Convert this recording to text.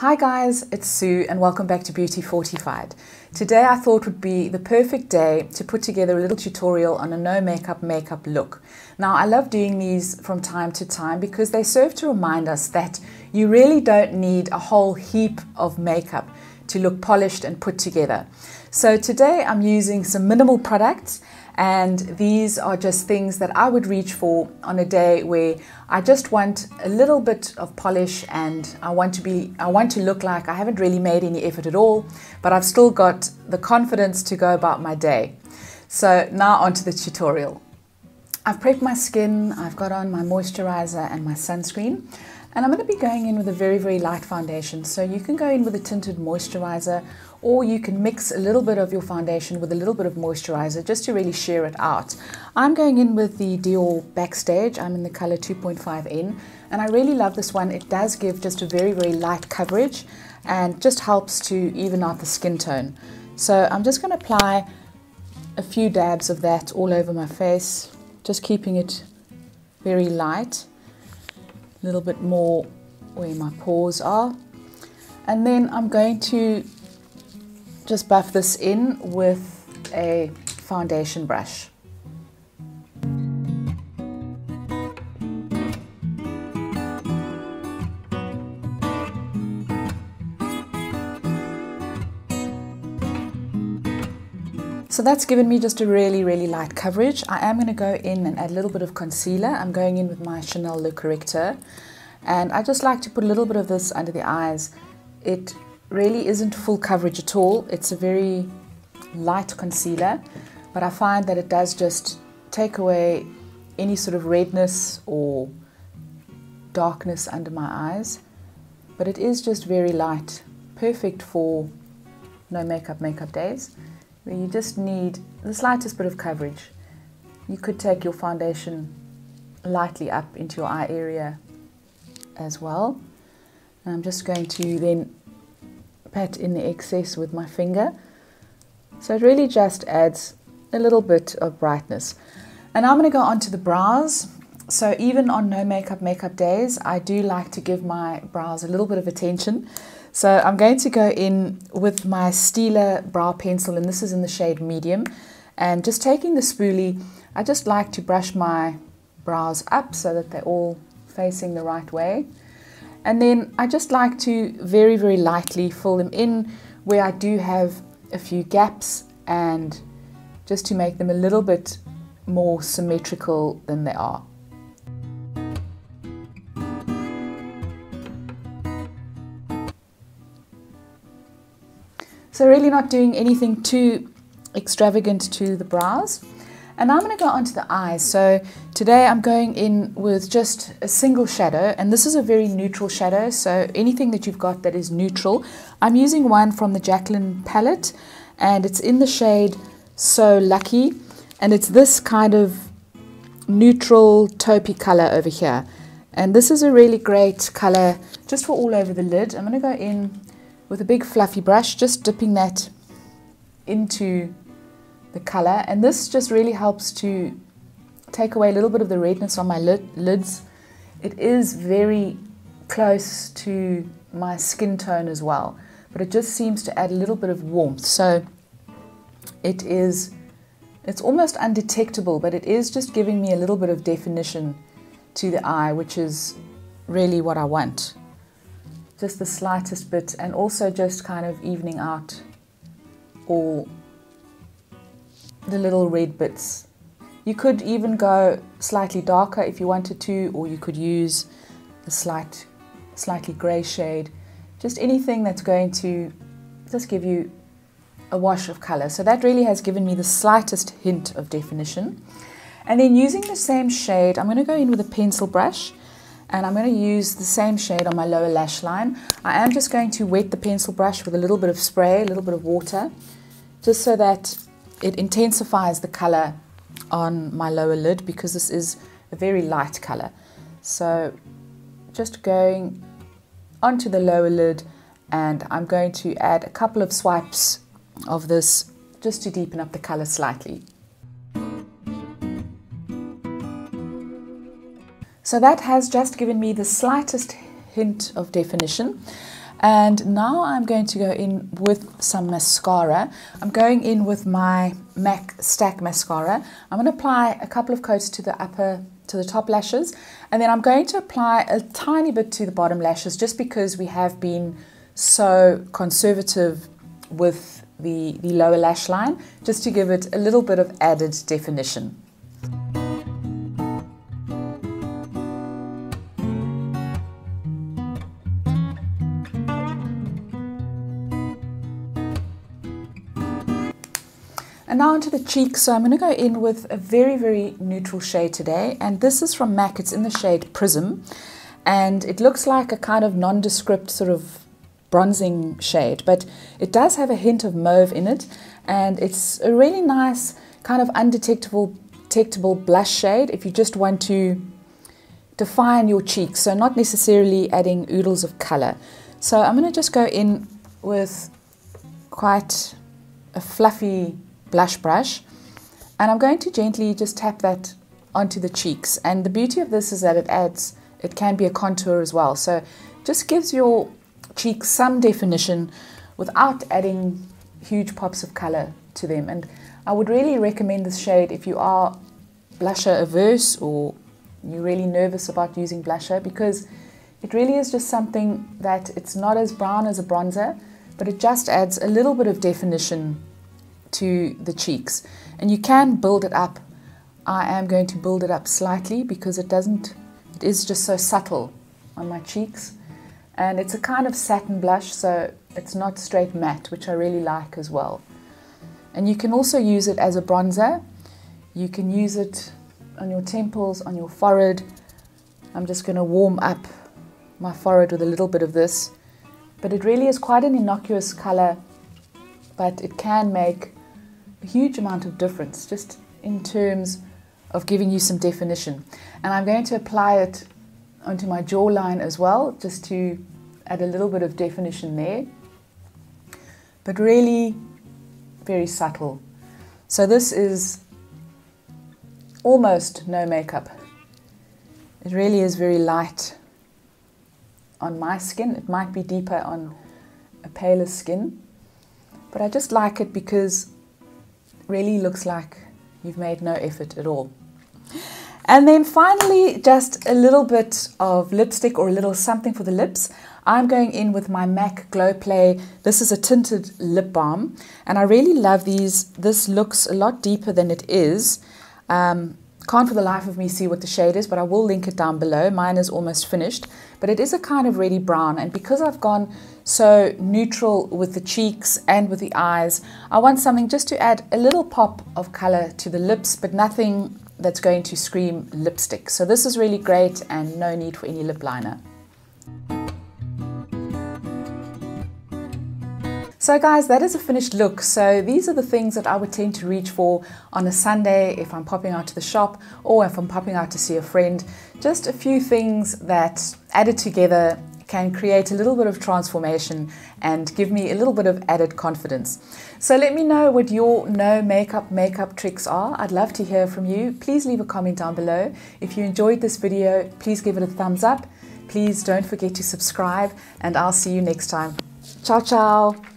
Hi guys, it's Sue and welcome back to Beauty Fortified. Today I thought would be the perfect day to put together a little tutorial on a no makeup look. Now I love doing these from time to time because they serve to remind us that you really don't need a whole heap of makeup to look polished and put together. So today I'm using some minimal products, and these are just things that I would reach for on a day where I just want a little bit of polish and I want to look like I haven't really made any effort at all, but I've still got the confidence to go about my day. So now onto the tutorial. I've prepped my skin, I've got on my moisturizer and my sunscreen, and I'm going to be going in with a very, very light foundation. So you can go in with a tinted moisturizer, or you can mix a little bit of your foundation with a little bit of moisturizer just to really sheer it out. I'm going in with the Dior Backstage. I'm in the color 2.5N, and I really love this one. It does give just a very, very light coverage and just helps to even out the skin tone. So I'm just going to apply a few dabs of that all over my face, just keeping it very light. A little bit more where my pores are. And then I'm going to just buff this in with a foundation brush. So that's given me just a really, really light coverage. I am going to go in and add a little bit of concealer. I'm going in with my Chanel Le Correcteur, and I just like to put a little bit of this under the eyes. It really isn't full coverage at all. It's a very light concealer, but I find that it does just take away any sort of redness or darkness under my eyes. But it is just very light, perfect for no makeup days, where you just need the slightest bit of coverage. You could take your foundation lightly up into your eye area as well. And I'm just going to then pat in the excess with my finger. So it really just adds a little bit of brightness. And I'm going to go on to the brows. So even on no makeup days, I do like to give my brows a little bit of attention. So I'm going to go in with my Stila brow pencil, and this is in the shade medium. And just taking the spoolie, I just like to brush my brows up so that they're all facing the right way. And then I just like to very, very lightly fill them in where I do have a few gaps, and just to make them a little bit more symmetrical than they are. So really not doing anything too extravagant to the brows. And I'm going to go onto the eyes. So today I'm going in with just a single shadow, and this is a very neutral shadow, so anything that you've got that is neutral. I'm using one from the Jaclyn palette, and it's in the shade So Lucky, and it's this kind of neutral taupey color over here. And this is a really great color just for all over the lid. I'm going to go in with a big fluffy brush, just dipping that into the color, and this just really helps to take away a little bit of the redness on my lids. It is very close to my skin tone as well, but it just seems to add a little bit of warmth. So it's almost undetectable, but it is just giving me a little bit of definition to the eye, which is really what I want. Just the slightest bit, and also just kind of evening out all the little red bits. You could even go slightly darker if you wanted to, or you could use a slightly grey shade. Just anything that's going to just give you a wash of colour. So that really has given me the slightest hint of definition. And then using the same shade, I'm going to go in with a pencil brush, and I'm going to use the same shade on my lower lash line. I am just going to wet the pencil brush with a little bit of spray, a little bit of water, just so that it intensifies the color on my lower lid, because this is a very light color. So just going onto the lower lid, and I'm going to add a couple of swipes of this just to deepen up the color slightly. So that has just given me the slightest hint of definition. And now I'm going to go in with some mascara. I'm going in with my MAC Stack Mascara. I'm going to apply a couple of coats to the top lashes, and then I'm going to apply a tiny bit to the bottom lashes, just because we have been so conservative with the lower lash line, just to give it a little bit of added definition. And now onto the cheeks. So I'm going to go in with a very, very neutral shade today. And this is from MAC. It's in the shade Prism. And it looks like a kind of nondescript sort of bronzing shade. But it does have a hint of mauve in it. And it's a really nice kind of detectable blush shade if you just want to define your cheeks. So not necessarily adding oodles of color. So I'm going to just go in with quite a fluffy blush brush, and I'm going to gently just tap that onto the cheeks. And the beauty of this is that it can be a contour as well, so just gives your cheeks some definition without adding huge pops of color to them. And I would really recommend this shade if you are blusher averse or you're really nervous about using blusher, because it really is just something that it's not as brown as a bronzer, but it just adds a little bit of definition to the cheeks. And you can build it up. I am going to build it up slightly because it is just so subtle on my cheeks, and it's a kind of satin blush, so it's not straight matte, which I really like as well. And you can also use it as a bronzer. You can use it on your temples, on your forehead. I'm just going to warm up my forehead with a little bit of this, but it really is quite an innocuous color, but it can make a huge amount of difference just in terms of giving you some definition. And I'm going to apply it onto my jawline as well, just to add a little bit of definition there, but really very subtle. So this is almost no makeup. It really is very light on my skin. It might be deeper on a paler skin, but I just like it because really looks like you've made no effort at all. And then finally, just a little bit of lipstick or a little something for the lips. I'm going in with my MAC Glowplay. This is a tinted lip balm, and I really love these. This looks a lot deeper than it is. Can't for the life of me see what the shade is, but I will link it down below. Mine is almost finished, but it is a kind of reddy brown. And because I've gone so neutral with the cheeks and with the eyes, I want something just to add a little pop of color to the lips, but nothing that's going to scream lipstick. So this is really great, and no need for any lip liner. So guys, that is a finished look. So these are the things that I would tend to reach for on a Sunday if I'm popping out to the shop or if I'm popping out to see a friend. Just a few things that added together can create a little bit of transformation and give me a little bit of added confidence. So let me know what your no makeup tricks are. I'd love to hear from you. Please leave a comment down below. If you enjoyed this video, please give it a thumbs up. Please don't forget to subscribe, and I'll see you next time. Ciao, ciao.